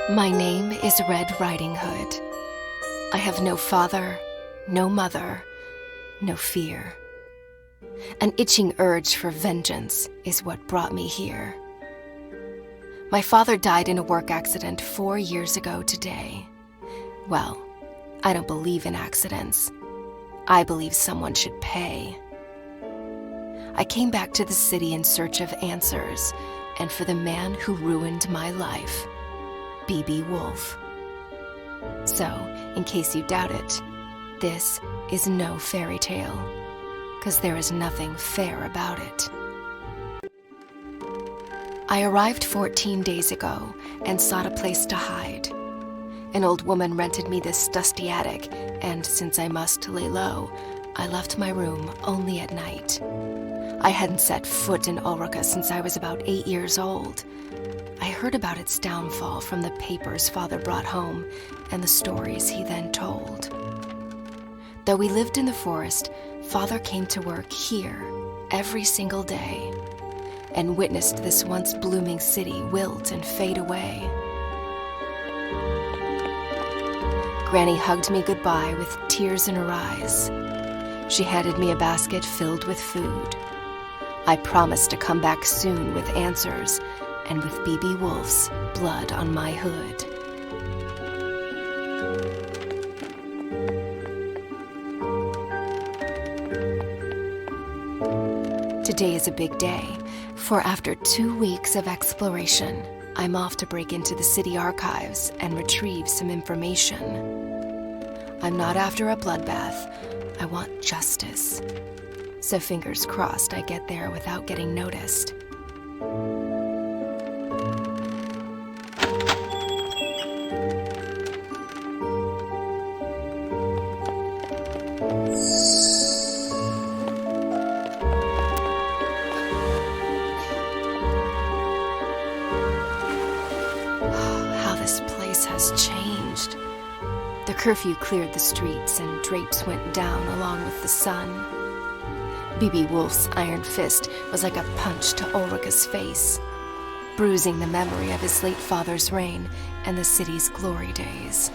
My name is Red Riding Hood. I have no father, no mother, no fear. An itching urge for vengeance is what brought me here. My father died in a work accident 4 years ago today. Well, I don't believe in accidents. I believe someone should pay. I came back to the city in search of answers, and for the man who ruined my life, B.B. Woolfe. So, in case you doubt it, this is no fairy tale, 'cause there is nothing fair about it. I arrived 14 days ago and sought a place to hide. An old woman rented me this dusty attic, and since I must lay low, I left my room only at night. I hadn't set foot in Ulrica since I was about 8 years old. I heard about its downfall from the papers Father brought home and the stories he then told. Though we lived in the forest, Father came to work here every single day and witnessed this once blooming city wilt and fade away. Granny hugged me goodbye with tears in her eyes. She handed me a basket filled with food. I promised to come back soon with answers and with B.B. Woolfe's blood on my hood. Today is a big day, for after 2 weeks of exploration, I'm off to break into the city archives and retrieve some information. I'm not after a bloodbath. I want justice. So fingers crossed I get there without getting noticed. Changed. The curfew cleared the streets and drapes went down along with the sun. B.B. Woolfe's iron fist was like a punch to Ulrica's face, bruising the memory of his late father's reign and the city's glory days.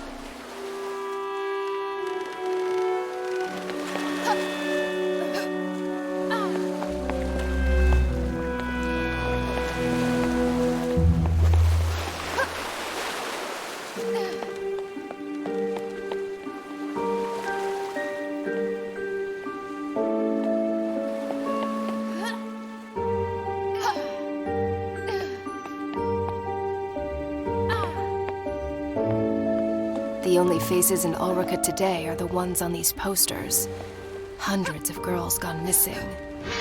The only faces in Ulrica today are the ones on these posters. Hundreds of girls gone missing.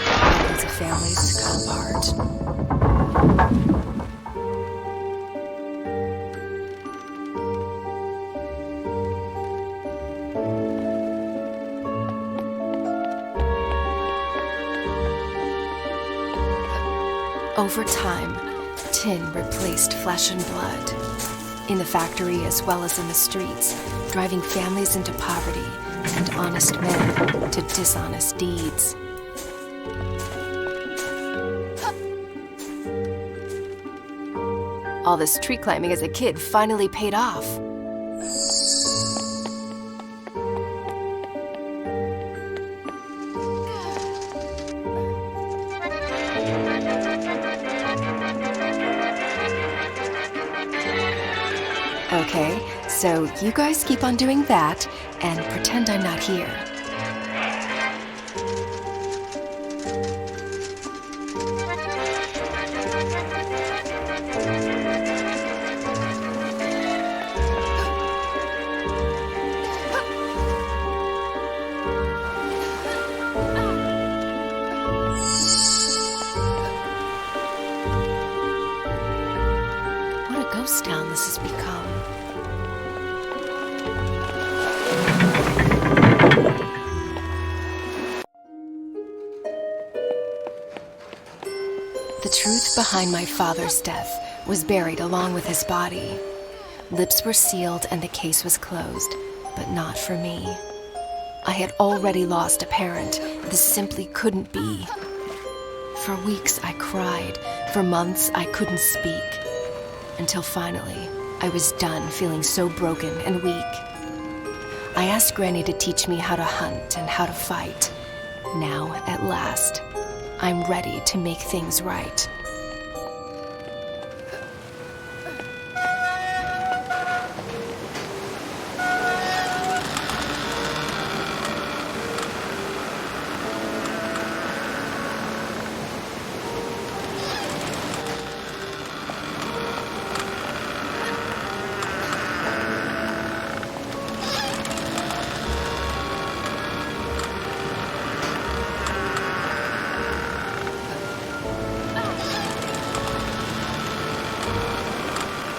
Hundreds of families cut apart. Over time, tin replaced flesh and blood. In the factory as well as in the streets, driving families into poverty and honest men to dishonest deeds. All this tree climbing as a kid finally paid off. Okay, so you guys keep on doing that and pretend I'm not here. What a ghost town this has become. The truth behind my father's death was buried along with his body. Lips were sealed and the case was closed, but not for me. I had already lost a parent. This simply couldn't be. For weeks I cried. For months I couldn't speak. Until finally, I was done feeling so broken and weak. I asked Granny to teach me how to hunt and how to fight. Now, at last, I'm ready to make things right.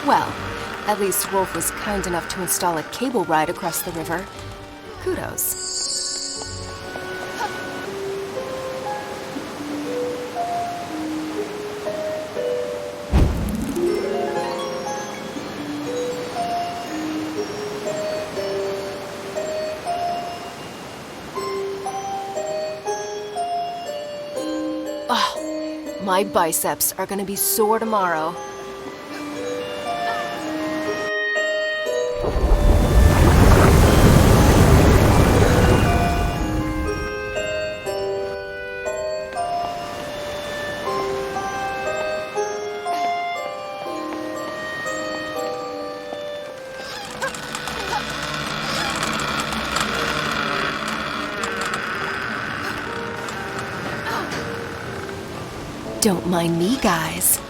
Well, at least Woolfe was kind enough to install a cable ride across the river. Kudos. Oh, my biceps are gonna be sore tomorrow. Don't mind me, guys.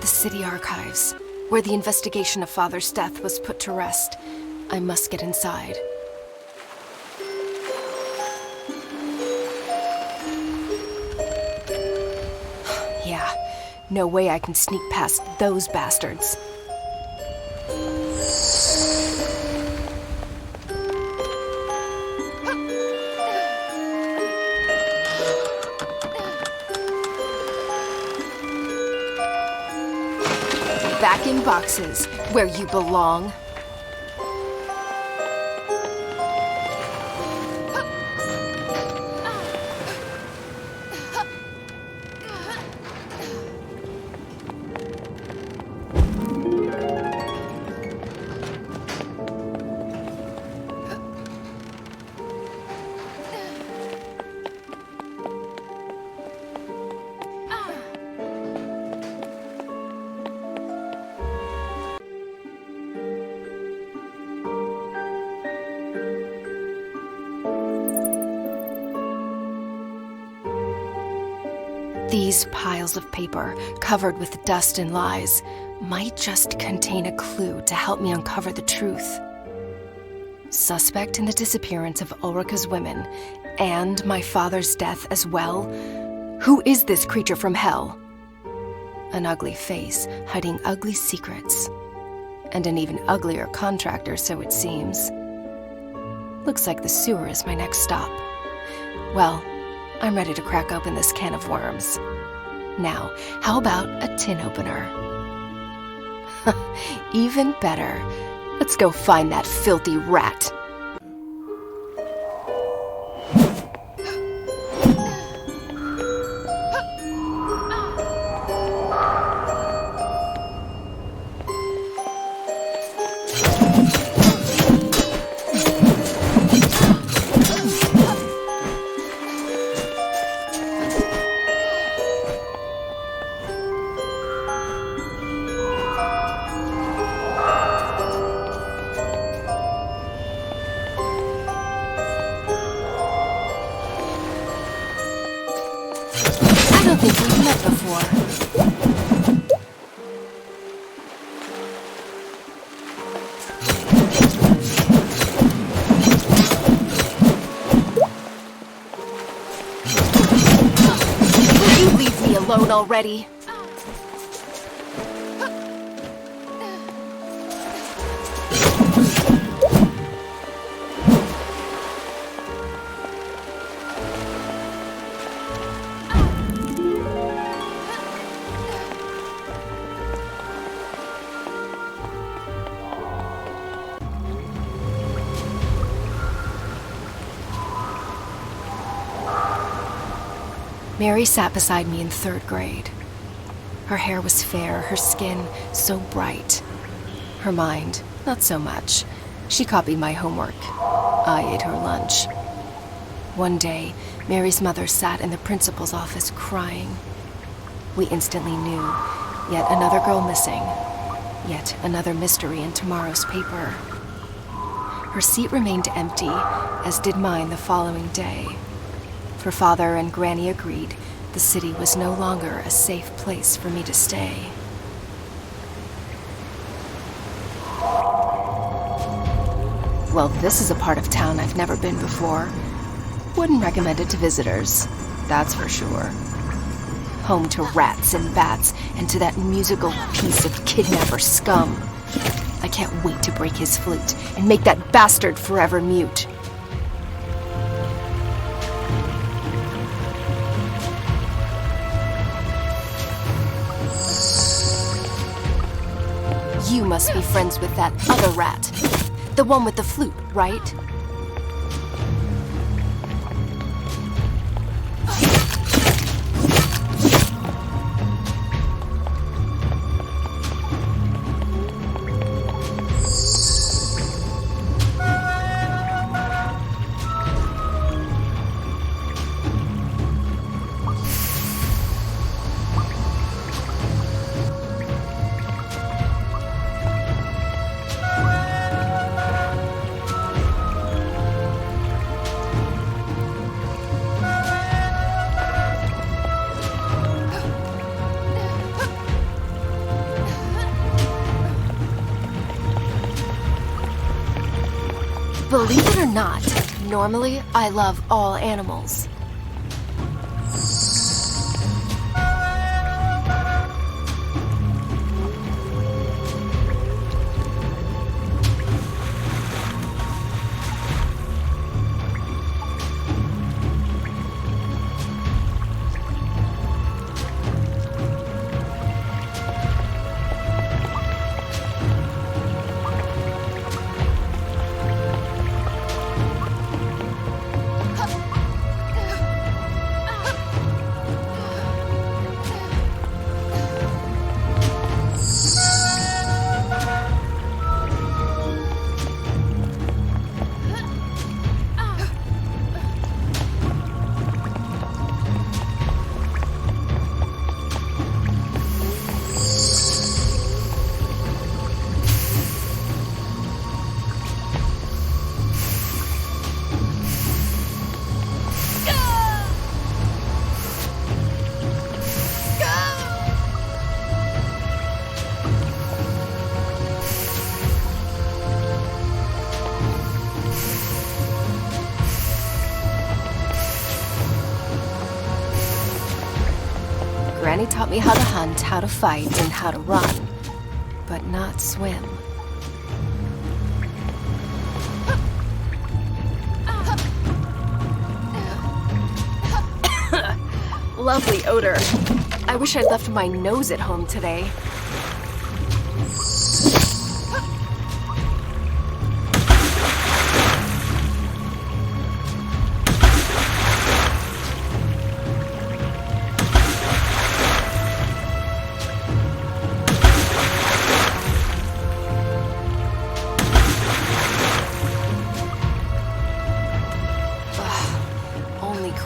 The city archives, where the investigation of Father's death was put to rest. I must get inside. Yeah, no way I can sneak past those bastards. Back in boxes, where you belong. These piles of paper, covered with dust and lies, might just contain a clue to help me uncover the truth. Suspect in the disappearance of Ulrika's women, and my father's death as well? Who is this creature from hell? An ugly face, hiding ugly secrets. And an even uglier contractor, so it seems. Looks like the sewer is my next stop. Well, I'm ready to crack open this can of worms. Now, how about a tin opener? Even better. Let's go find that filthy rat. I don't think we've met before. Will you leave me alone already? Mary sat beside me in 3rd grade. Her hair was fair, her skin so bright. Her mind, not so much. She copied my homework. I ate her lunch. One day, Mary's mother sat in the principal's office crying. We instantly knew, yet another girl missing. Yet another mystery in tomorrow's paper. Her seat remained empty, as did mine the following day. For Father and Granny agreed the city was no longer a safe place for me to stay. Well, this is a part of town I've never been before. Wouldn't recommend it to visitors, that's for sure. Home to rats and bats, and to that musical piece of kidnapper scum. I can't wait to break his flute and make that bastard forever mute. You must be friends with that other rat. The one with the flute, right? Believe it or not, normally I love all animals. Granny taught me how to hunt, how to fight, and how to run, but not swim. Lovely odor. I wish I'd left my nose at home today.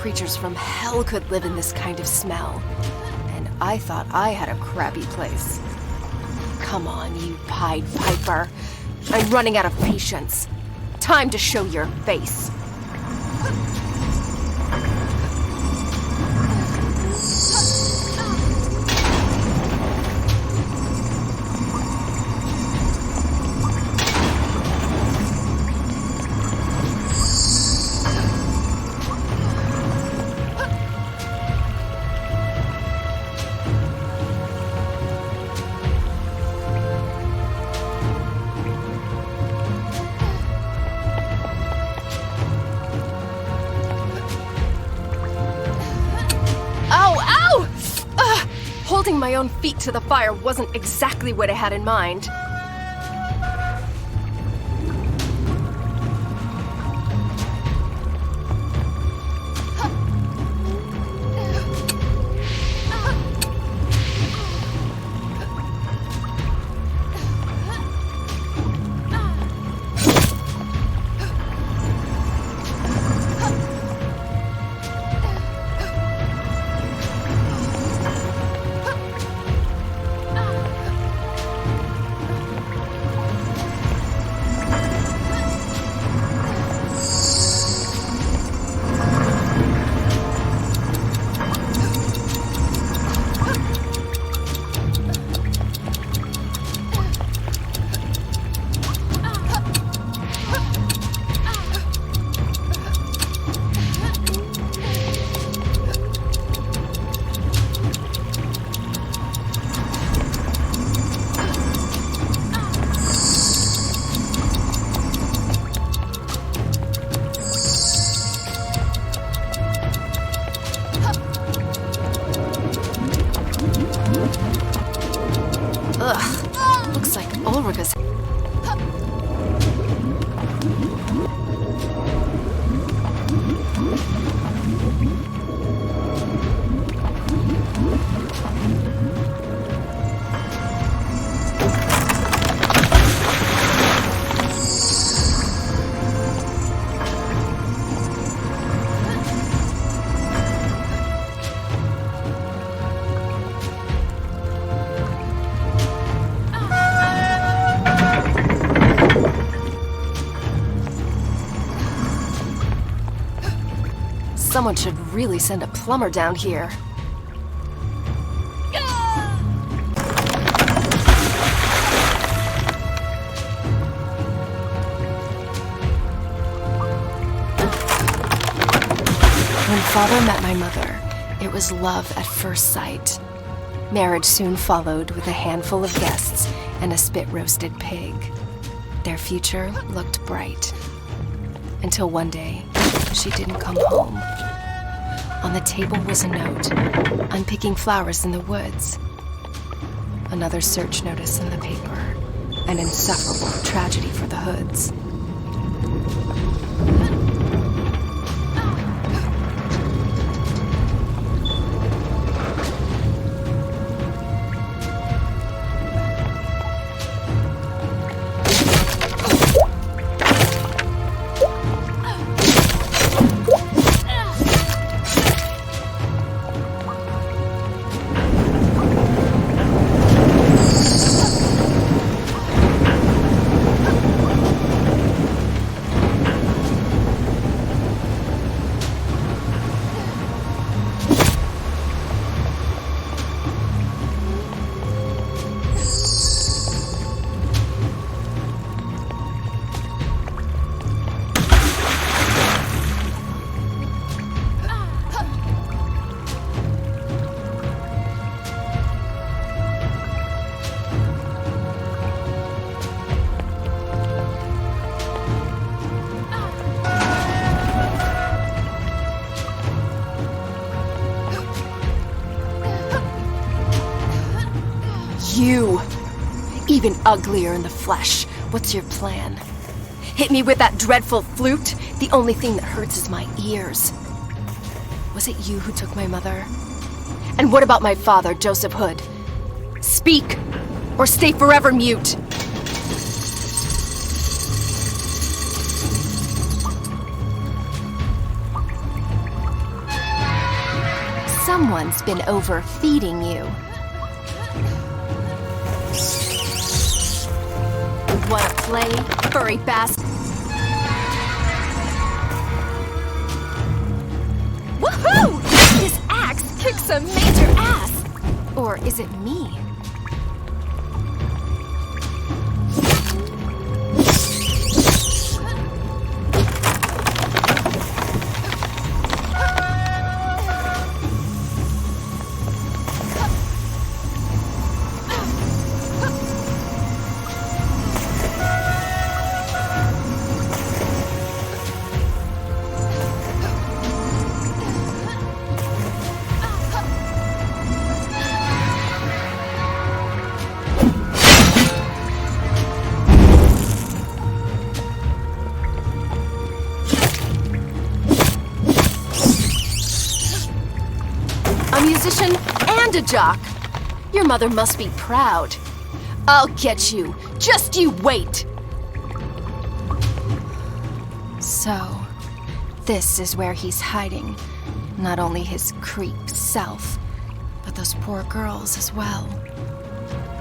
Creatures from hell could live in this kind of smell. And I thought I had a crappy place. Come on, you Pied Piper. I'm running out of patience. Time to show your face. Holding my own feet to the fire wasn't exactly what I had in mind. Someone should really send a plumber down here. When Father met my mother, it was love at first sight. Marriage soon followed with a handful of guests and a spit-roasted pig. Their future looked bright. Until one day, she didn't come home. On the table was a note. I'm picking flowers in the woods. Another search notice in the paper. An insufferable tragedy for the Hoods. You! Even uglier in the flesh. What's your plan? Hit me with that dreadful flute? The only thing that hurts is my ears. Was it you who took my mother? And what about my father, Joseph Hood? Speak, or stay forever mute. Someone's been overfeeding you. Wanna play, furry bastard? Woohoo! This axe kicks some major ass! Or is it me? Musician and a jock. Your mother must be proud. I'll get you. Just you wait. So, this is where he's hiding. Not only his creep self, but those poor girls as well.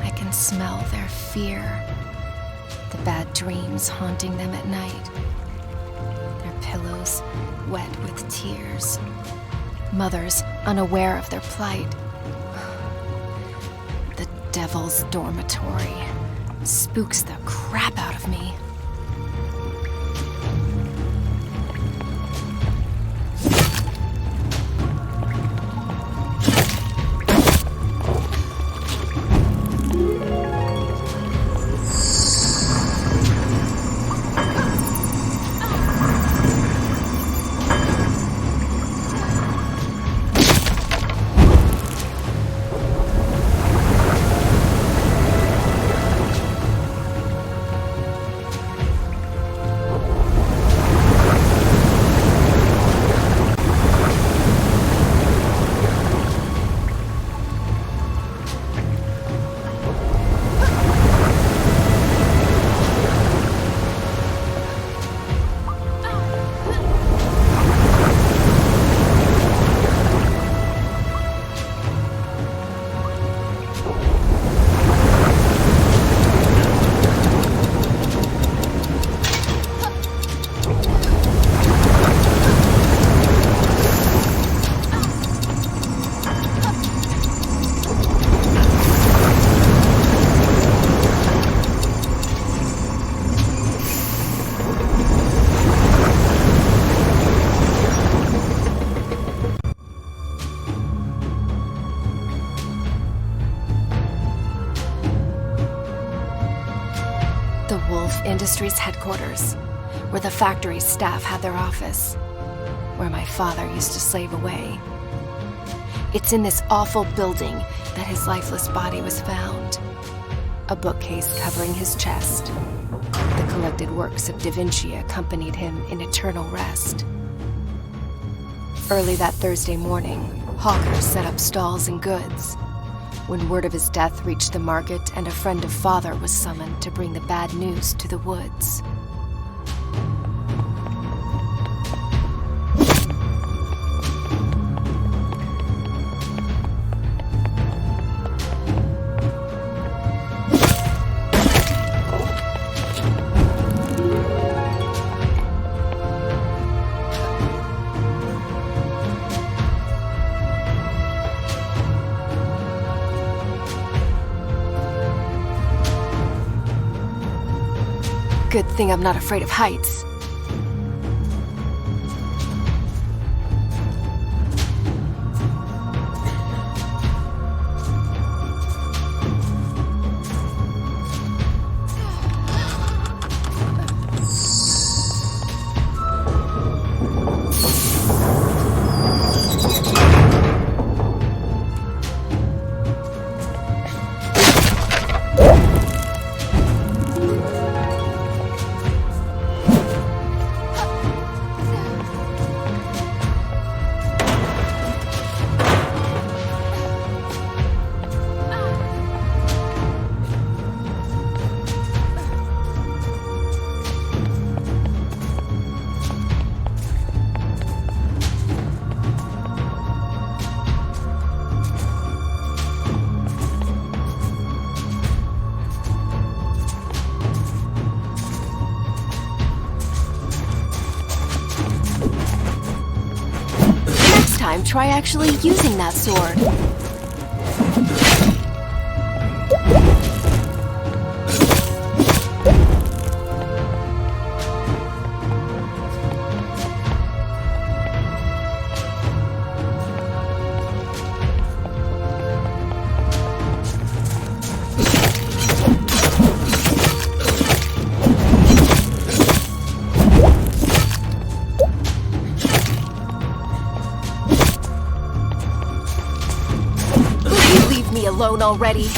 I can smell their fear. The bad dreams haunting them at night. Their pillows wet with tears. Mothers unaware of their plight. The devil's dormitory spooks the crap out of me. industry's headquarters, where the factory's staff had their office, where my father used to slave away. It's in this awful building that his lifeless body was found. A bookcase covering his chest. The collected works of Da Vinci accompanied him in eternal rest. Early that Thursday morning, hawkers set up stalls and goods. When word of his death reached the market and a friend of father was summoned to bring the bad news to the woods. Good thing I'm not afraid of heights. Try actually using that sword. Alone already.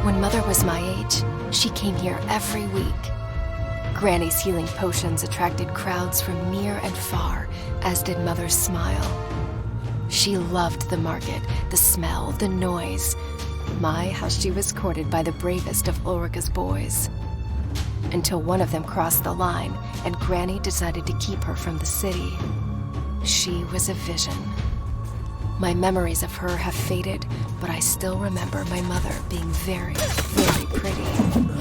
When Mother was my age, she came here every week. Granny's healing potions attracted crowds from near and far, as did Mother's smile. She loved the market, the smell, the noise. My, how she was courted by the bravest of Ulrika's boys. Until one of them crossed the line, and Granny decided to keep her from the city. She was a vision. My memories of her have faded, but I still remember my mother being very, very pretty.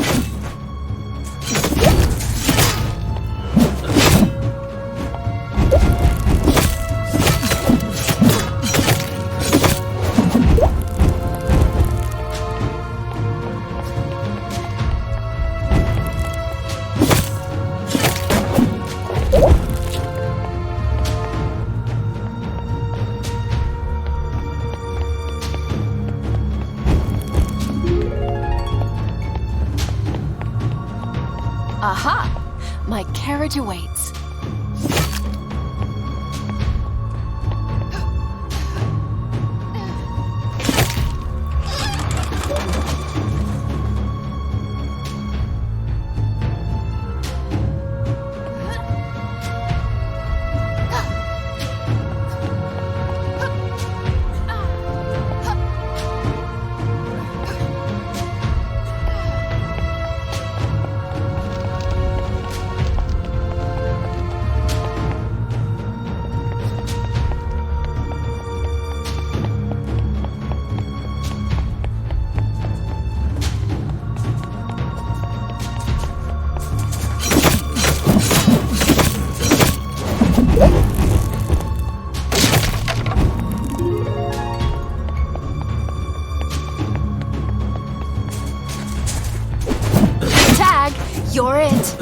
Aha! My carriage awaits. You're it.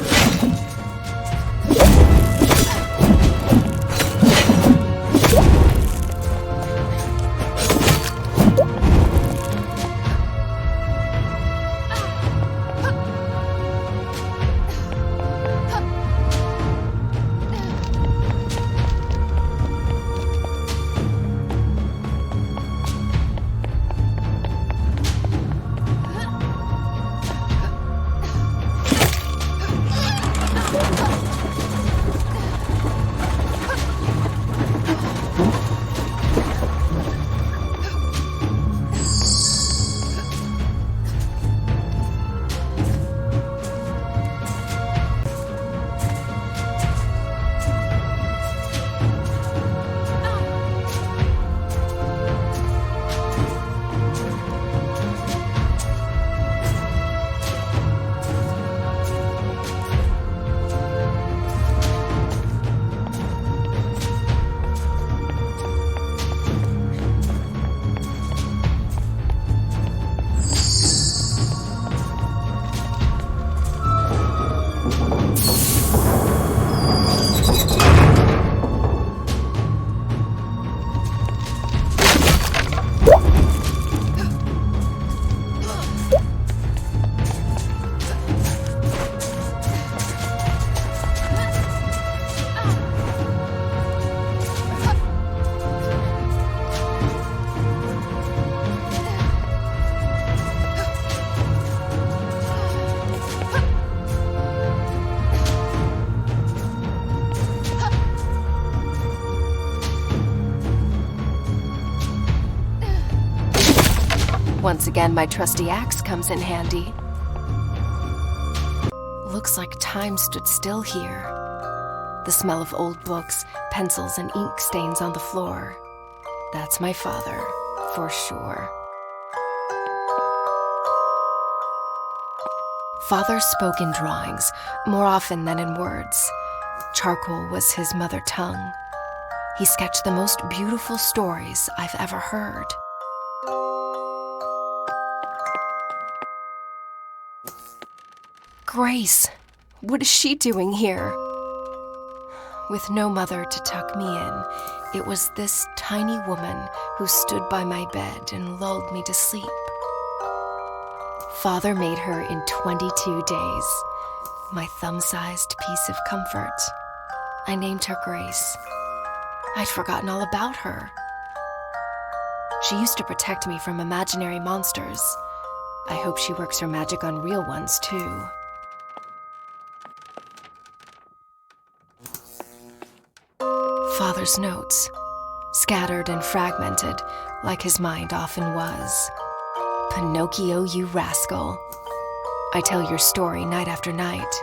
Once again, my trusty axe comes in handy. Looks like time stood still here. The smell of old books, pencils, and ink stains on the floor. That's my father, for sure. Father spoke in drawings, more often than in words. Charcoal was his mother tongue. He sketched the most beautiful stories I've ever heard. Grace, what is she doing here? With no mother to tuck me in, it was this tiny woman who stood by my bed and lulled me to sleep. Father made her in 22 days, my thumb-sized piece of comfort. I named her Grace. I'd forgotten all about her. She used to protect me from imaginary monsters. I hope she works her magic on real ones, too. Father's notes, scattered and fragmented, like his mind often was. Pinocchio, you rascal. I tell your story night after night.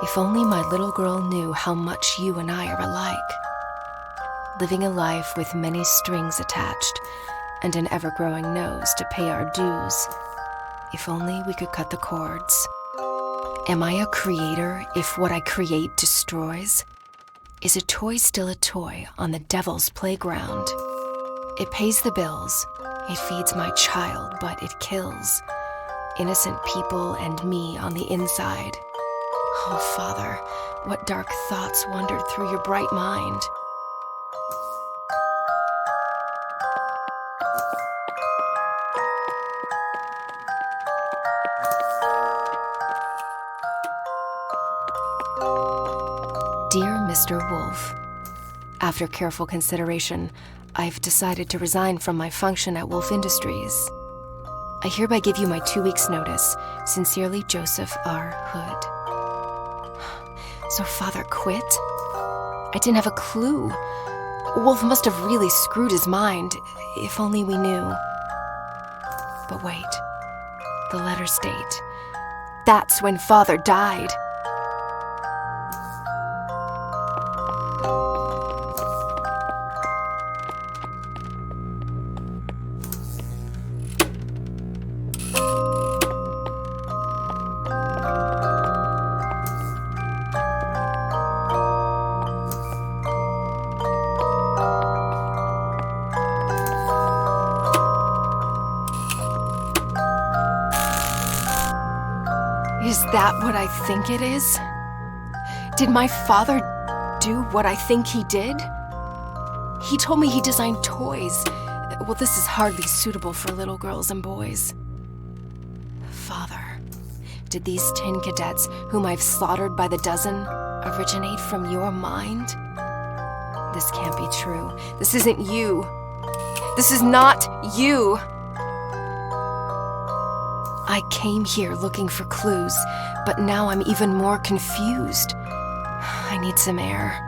If only my little girl knew how much you and I are alike. Living a life with many strings attached, and an ever-growing nose to pay our dues. If only we could cut the cords. Am I a creator if what I create destroys? Is a toy still a toy on the devil's playground? It pays the bills, it feeds my child, but it kills innocent people and me on the inside. Oh, Father, what dark thoughts wandered through your bright mind? Dear Mr. Woolfe, after careful consideration, I've decided to resign from my function at Woolfe Industries. I hereby give you my 2 weeks' notice. Sincerely, Joseph R. Hood. So Father quit? I didn't have a clue. Woolfe must have really screwed his mind, if only we knew. But wait, the letter's date. That's when Father died. Is that what I think it is? Did my father do what I think he did? He told me he designed toys. Well, this is hardly suitable for little girls and boys. Father, did these tin cadets, whom I've slaughtered by the dozen, originate from your mind? This can't be true. This isn't you. This is not you. I came here looking for clues, but now I'm even more confused. I need some air.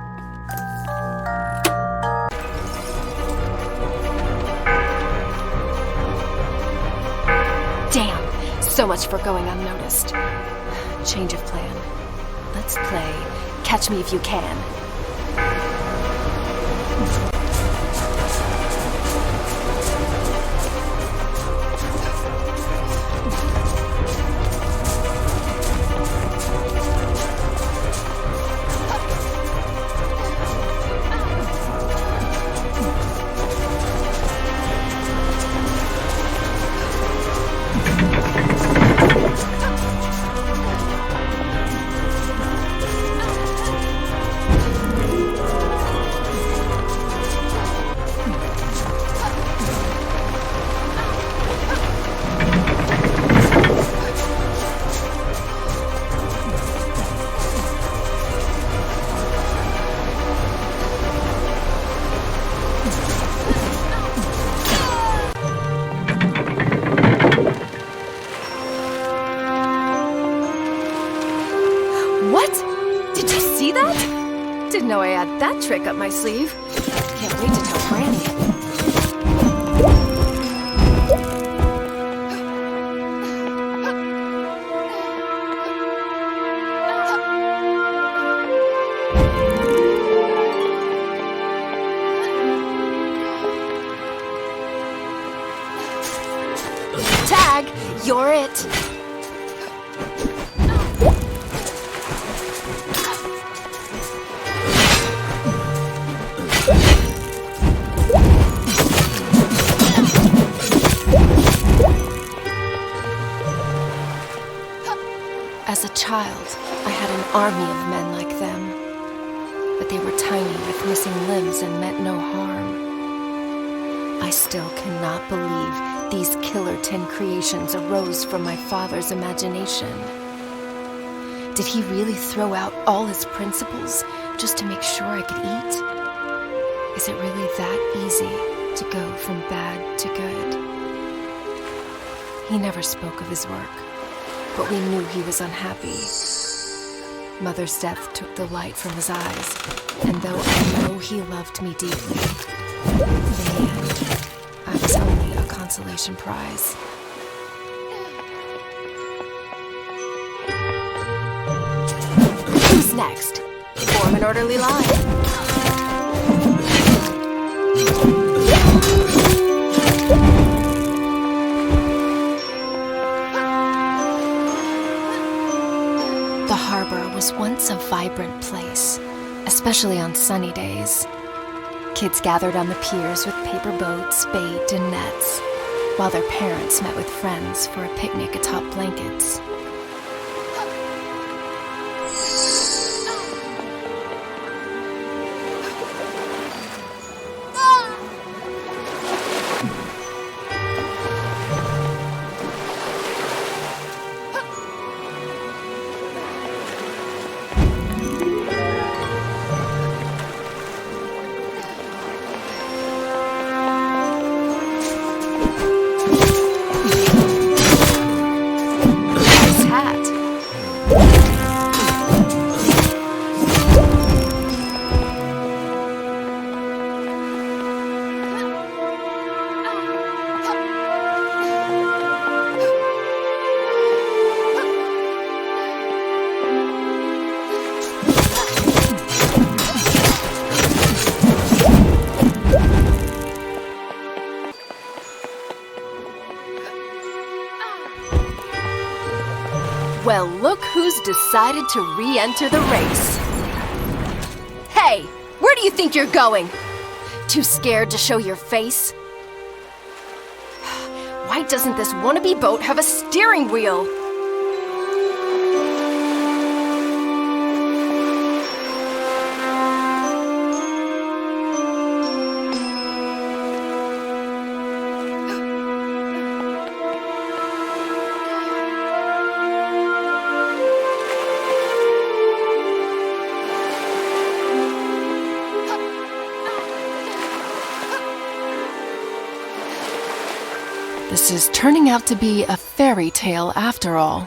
Damn, so much for going unnoticed. Change of plan. Let's play Catch Me If You Can. Didn't know I had that trick up my sleeve. Can't wait to tell Granny. Tag, you're it. As a child, I had an army of men like them, but they were tiny with missing limbs and meant no harm. I still cannot believe these killer tin creations arose from my father's imagination. Did he really throw out all his principles just to make sure I could eat? Is it really that easy to go from bad to good? He never spoke of his work, but we knew he was unhappy. Mother's death took the light from his eyes, and though I know he loved me deeply, in the end, I was only a consolation prize. Who's next? Form an orderly line. The harbor was once a vibrant place, especially on sunny days. Kids gathered on the piers with paper boats, bait, and nets, while their parents met with friends for a picnic atop blankets. Well, look who's decided to re-enter the race. Hey, where do you think you're going? Too scared to show your face? Why doesn't this wannabe boat have a steering wheel? This is turning out to be a fairy tale after all.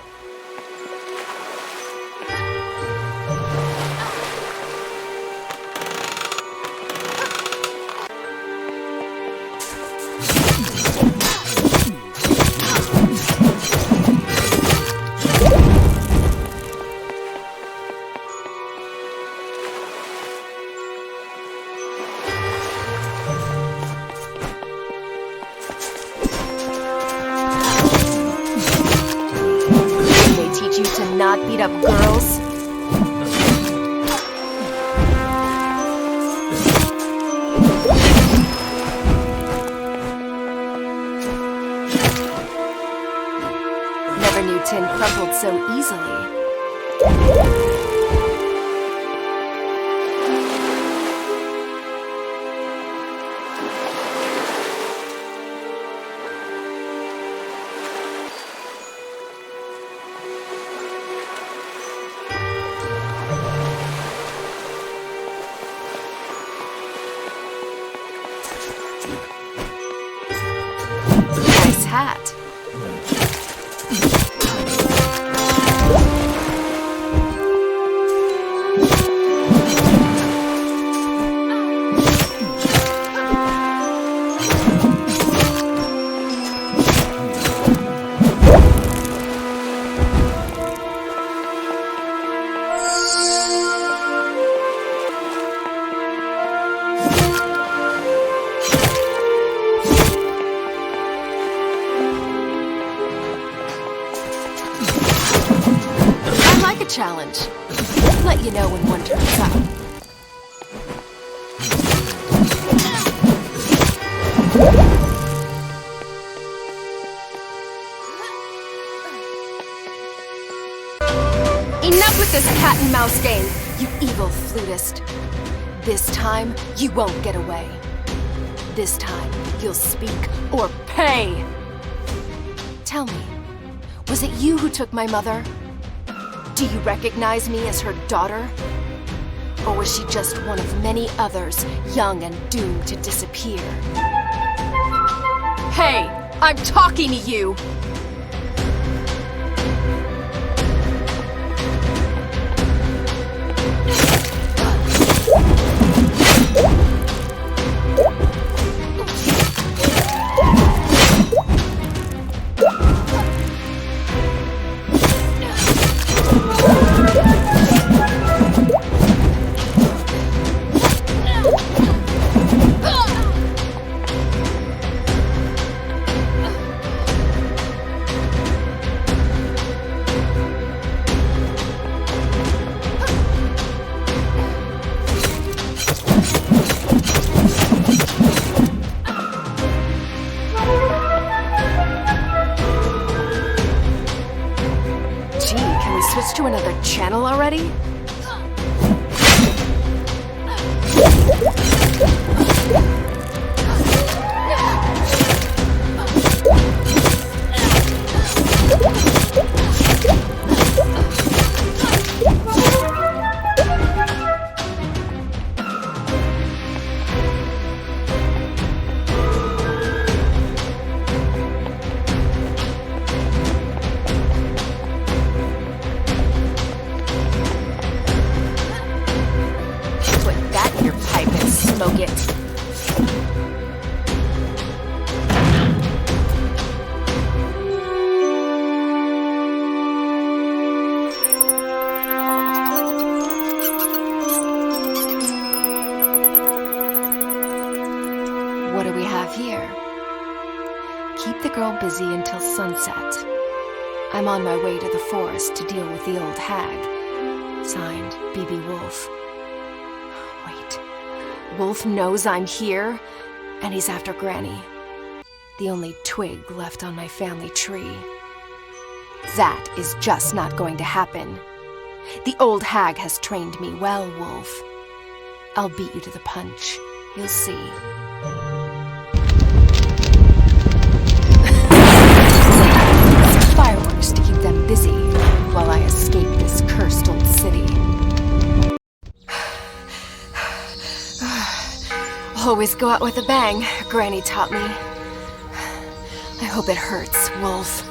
Not beat up girls. Never knew tin crumpled so easily. Nice hat. Challenge. Let you know when one turns up. Enough with this cat and mouse game, you evil flutist. This time, you won't get away. This time, you'll speak or pay. Tell me, was it you who took my mother? Do you recognize me as her daughter? Or was she just one of many others, young and doomed to disappear? Hey, I'm talking to you! Switch to another channel already? Smoke it. What do we have here? Keep the girl busy until sunset. I'm on my way to the forest to deal with the old hag. Signed, B.B. Woolfe. Wait. Woolfe knows I'm here, and he's after Granny. The only twig left on my family tree. That is just not going to happen. The old hag has trained me well, Woolfe. I'll beat you to the punch. You'll see. Fireworks to keep them busy while I escape this cursed old city. Always go out with a bang, Granny taught me. I hope it hurts, Woolfe.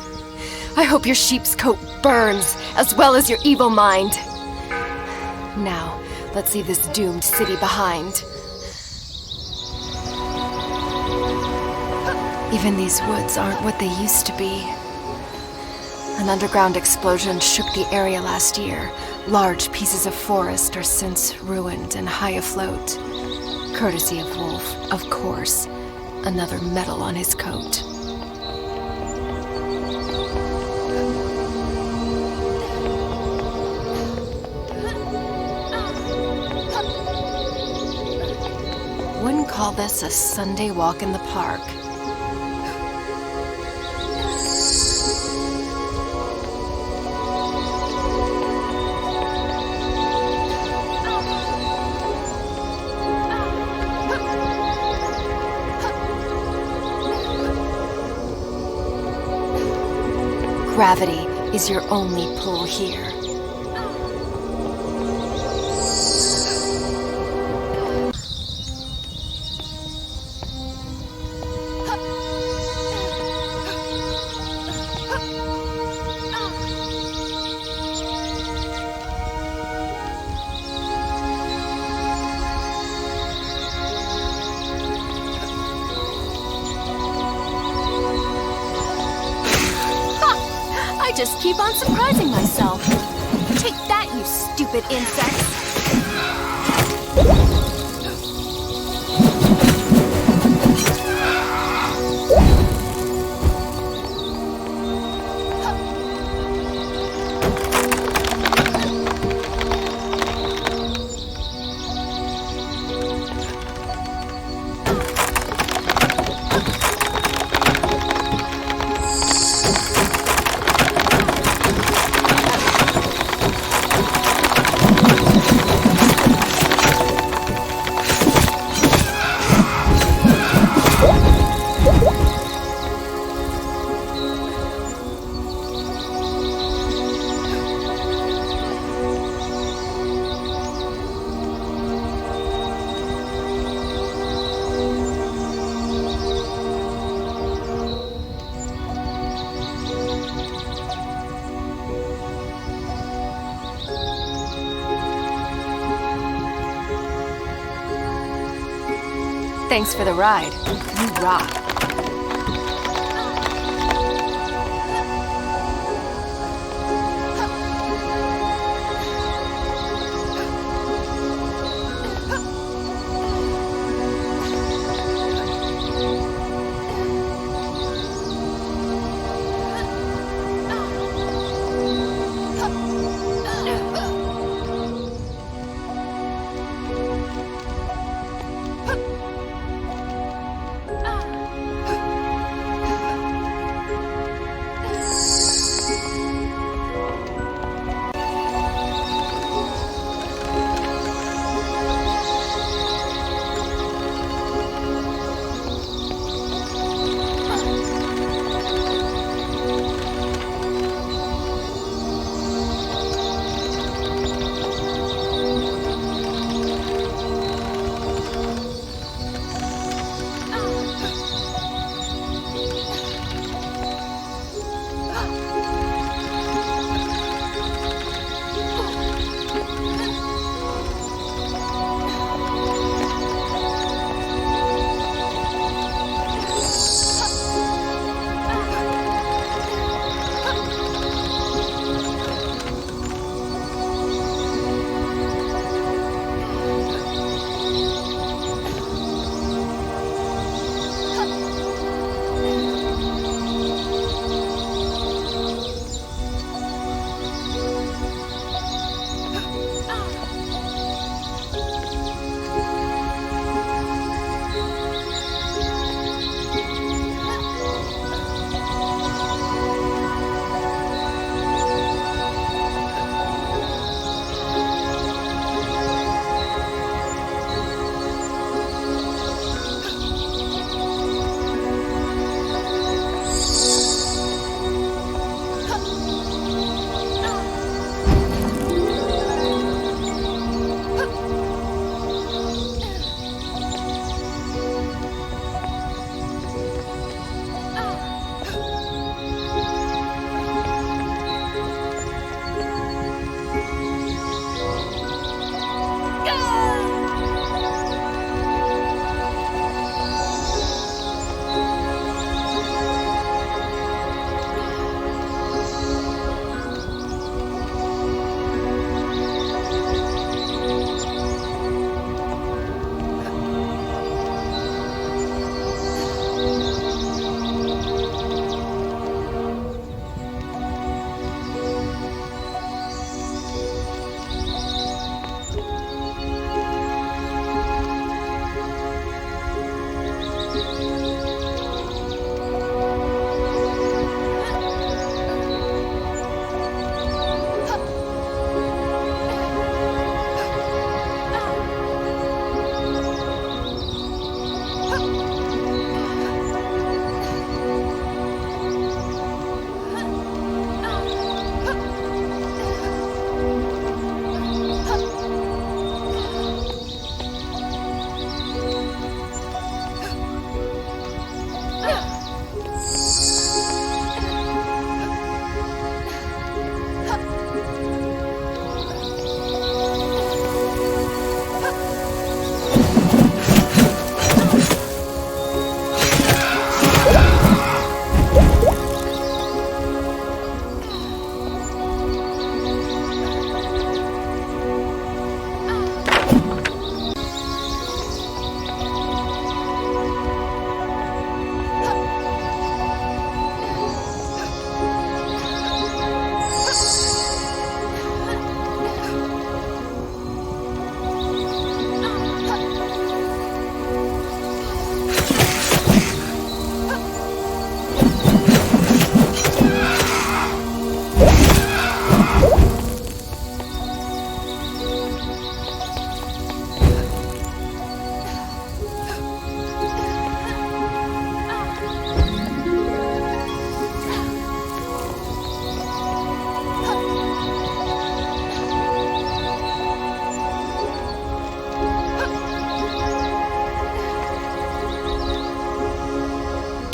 I hope your sheep's coat burns, as well as your evil mind. Now, let's leave this doomed city behind. Even these woods aren't what they used to be. An underground explosion shook the area last year. Large pieces of forest are since ruined and high afloat. Courtesy of Woolfe, of course. Another medal on his coat. Wouldn't call this a Sunday walk in the park. Gravity is your only pull here. I just keep on surprising myself. Take that, you stupid insects! Thanks for the ride. You rock.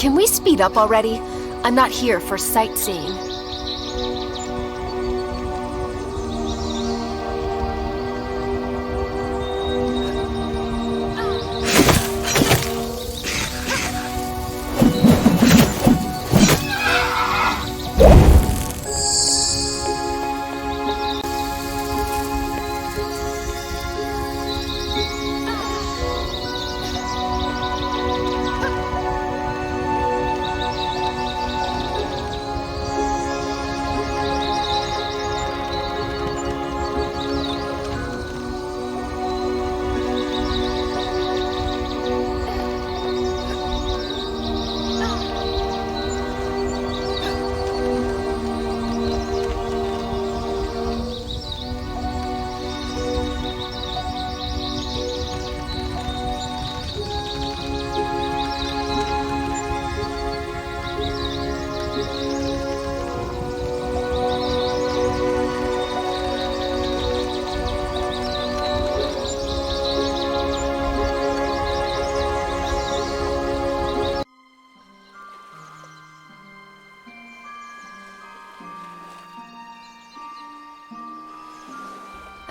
Can we speed up already? I'm not here for sightseeing.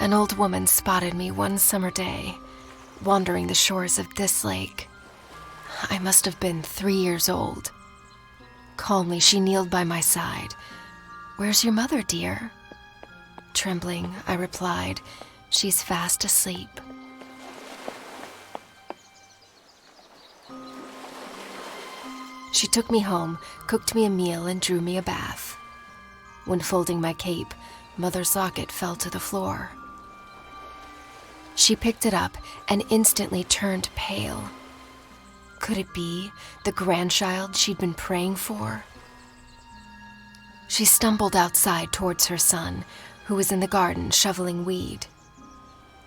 An old woman spotted me one summer day, wandering the shores of this lake. I must have been 3 years old. Calmly, she kneeled by my side. "Where's your mother, dear?" Trembling, I replied, "She's fast asleep." She took me home, cooked me a meal, and drew me a bath. When folding my cape, Mother's locket fell to the floor. She picked it up and instantly turned pale. Could it be the grandchild she'd been praying for? She stumbled outside towards her son, who was in the garden shoveling weed.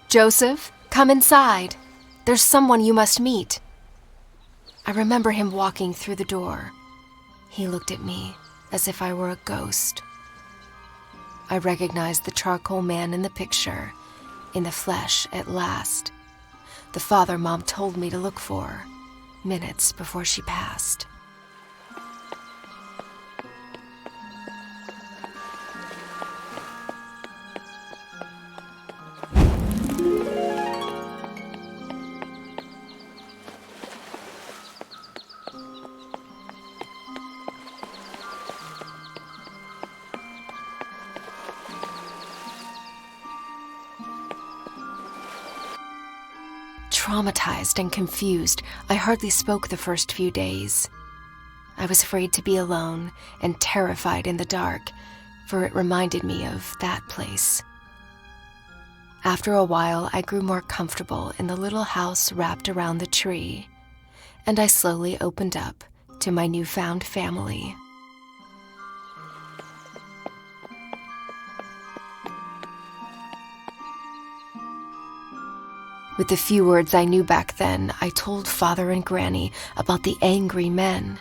"Joseph, come inside. There's someone you must meet." I remember him walking through the door. He looked at me as if I were a ghost. I recognized the charcoal man in the picture, in the flesh at last. The father Mom told me to look for, minutes before she passed. Traumatized and confused, I hardly spoke the first few days. I was afraid to be alone and terrified in the dark, for it reminded me of that place. After a while, I grew more comfortable in the little house wrapped around the tree, and I slowly opened up to my newfound family. With the few words I knew back then, I told Father and Granny about the angry men,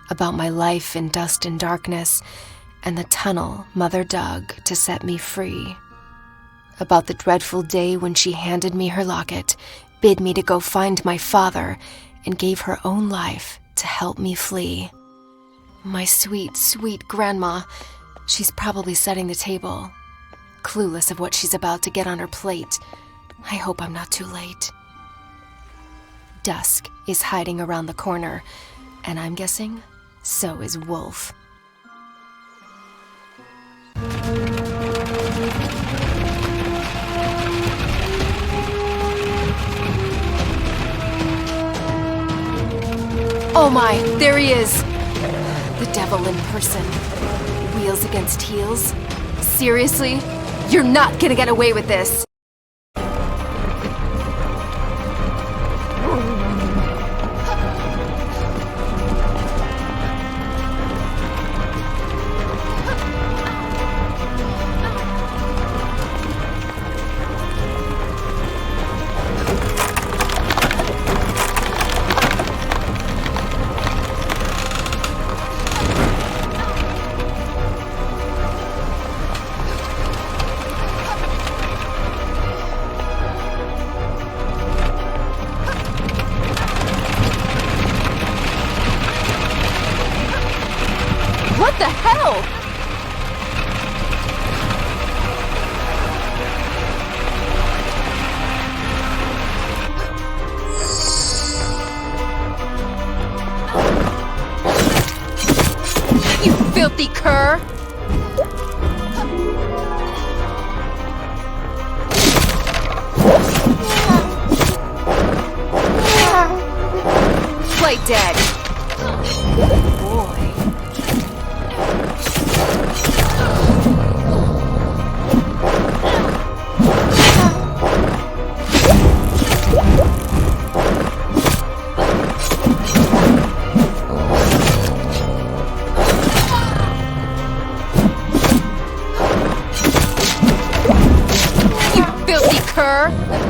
about my life in dust and darkness, and the tunnel Mother dug to set me free, about the dreadful day when she handed me her locket, bid me to go find my father, and gave her own life to help me flee. My sweet, sweet grandma, she's probably setting the table, clueless of what she's about to get on her plate. I hope I'm not too late. Dusk is hiding around the corner, and I'm guessing so is Woolfe. Oh my, there he is! The devil in person. Wheels against heels? Seriously? You're not gonna get away with this! dead. Boy. You filthy cur!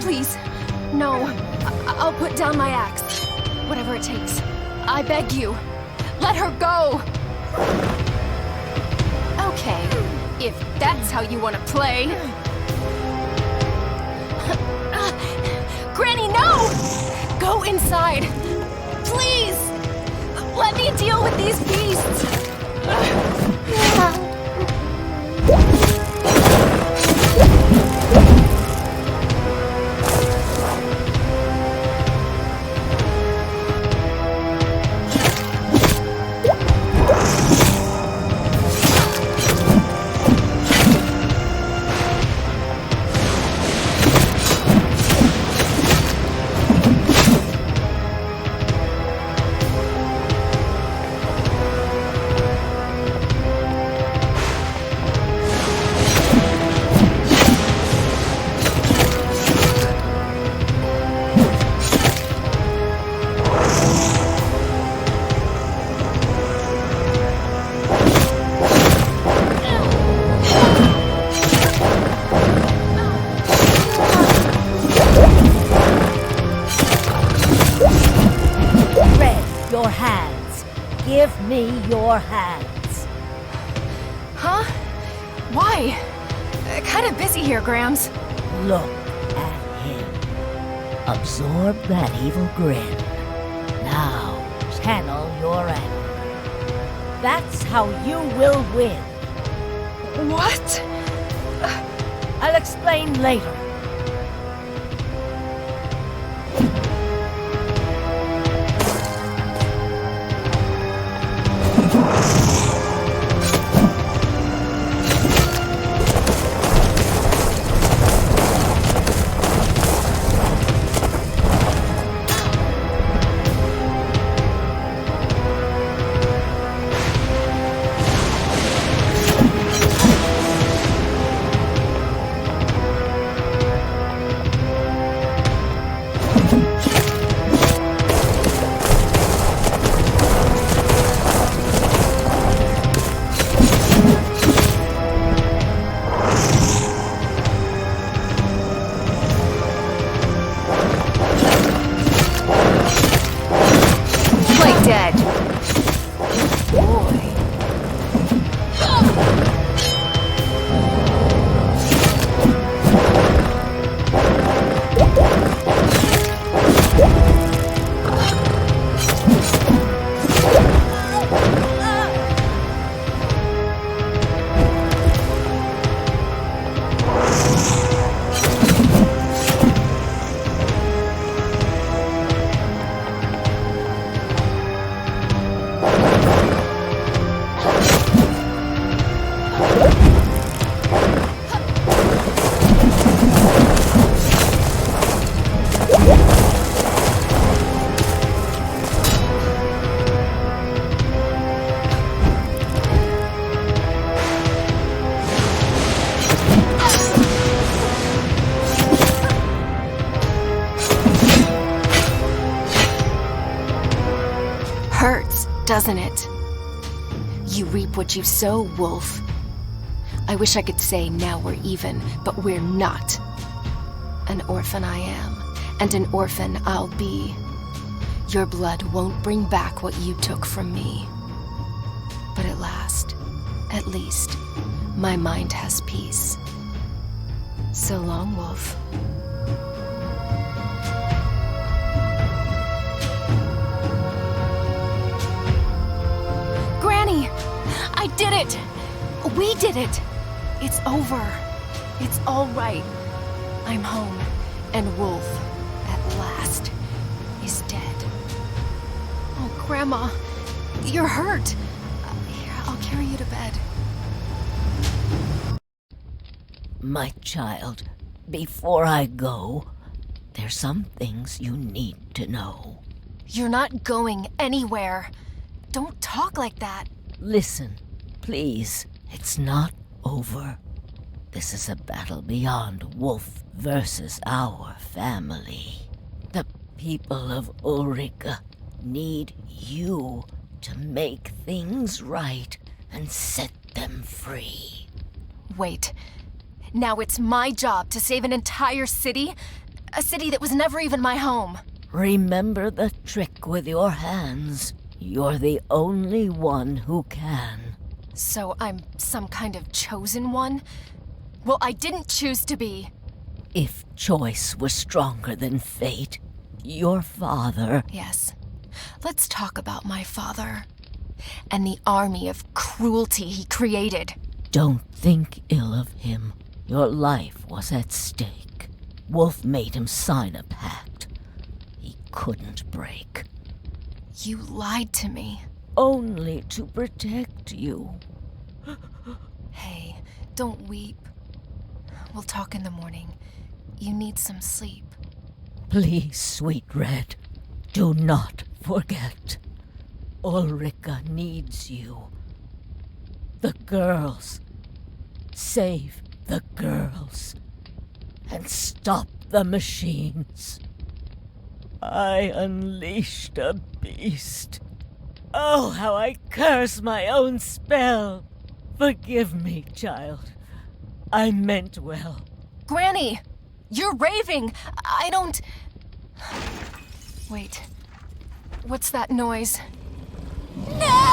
Please, no. I'll put down my axe. Whatever it takes. I beg you. Let her go! Okay, if that's how you want to play. Granny, no! Go inside. Please! Let me deal with these beasts! Your hands. Give me your hands. Huh? Why? Kind of busy here, Grams. Look at him. Absorb that evil grin. Now, channel your anger. That's how you will win. What? I'll explain later. doesn't it? You reap what you sow, Woolfe. I wish I could say now we're even, but we're not. An orphan I am, and an orphan I'll be. Your blood won't bring back what you took from me. But at least, my mind has peace. So long, Woolfe. Granny! I did it! We did it! It's over. It's all right. I'm home, and Woolfe, at last, is dead. Oh, Grandma, you're hurt. Here, I'll carry you to bed. My child, before I go, there's some things you need to know. You're not going anywhere. Don't talk like that. Listen, please. It's not over. This is a battle beyond Woolfe versus our family. The people of Ulrika need you to make things right and set them free. Wait. Now it's my job to save an entire city? A city that was never even my home. Remember the trick with your hands. You're the only one who can. So I'm some kind of chosen one? Well, I didn't choose to be. If choice was stronger than fate, your father... Yes. Let's talk about my father. And the army of cruelty he created. Don't think ill of him. Your life was at stake. Woolfe made him sign a pact he couldn't break. You lied to me. Only to protect you. Hey, don't weep. We'll talk in the morning. You need some sleep. Please, sweet Red, do not forget. Ulrika needs you. The girls. Save the girls. And stop the machines. I unleashed a beast. Oh, how I curse my own spell. Forgive me, child. I meant well. Granny! You're raving! I don't... Wait. What's that noise? No!